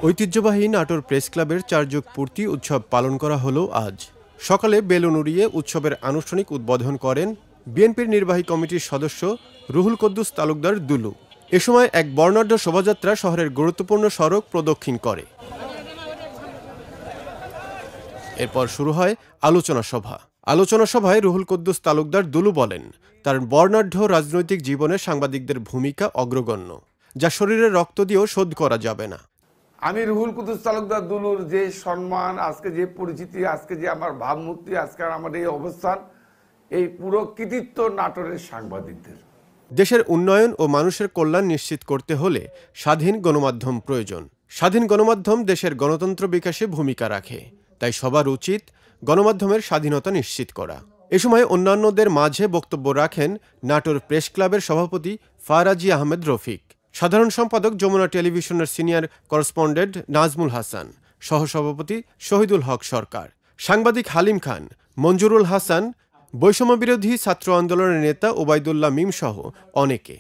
ঐতিহ্যবাহী নাটোর প্রেস ক্লাবের ৪ যুগ পূর্তি উৎসব পালন করা হলো আজ। সকালে বেলুন উড়িয়ে উৎসবের আনুষ্ঠানিক উদ্বোধন করেন বিএনপির নির্বাহী কমিটির সদস্য রুহুল কুদ্দুস তালুকদার দুলু। এ সময় এক বর্ণাঢ্য শোভাযাত্রা শহরের গুরুত্বপূর্ণ সড়ক প্রদক্ষিণ করে। এরপর শুরু হয় আলোচনা সভা। আলোচনা সভায় রুহুল কুদ্দুস তালুকদার দুলু বলেন, তার বর্ণাঢ্য রাজনৈতিক জীবনে সাংবাদিকদের ভূমিকা অগ্রগণ্য, যা শরীরের রক্ত দিয়েও শোধ করা যাবে না। আমি রুহুল কুদ্দুস তালুকদার দুলুর যে সম্মান, আজকে যে পরিচিতি, আজকে যে আমার ভাবমূর্তি, আজকে আমার এই অবস্থান, এই পুরো কৃতিত্ব নাটোরের সাংবাদিকদের। দেশের উন্নয়ন ও মানুষের কল্যাণ নিশ্চিত করতে হলে স্বাধীন গণমাধ্যম প্রয়োজন। স্বাধীন গণমাধ্যম দেশের গণতন্ত্র বিকাশে ভূমিকা রাখে, তাই সবার উচিত গণমাধ্যমের স্বাধীনতা নিশ্চিত করা। এ সময় অন্যান্যদের মাঝে বক্তব্য রাখেন নাটোর প্রেস ক্লাবের সভাপতি ফারাজি আহমেদ রফিক, সাধারণ সম্পাদক যমুনা টেলিভিশনের সিনিয়র করেসপন্ডেন্ট নাজমুল হাসান, সহসভাপতি শহীদুল হক সরকার, সাংবাদিক হালিম খান, মঞ্জুরুল হাসান, বৈষম্যবিরোধী ছাত্র আন্দোলনের নেতা ওবায়দুল্লাহ মিম সহ অনেকে।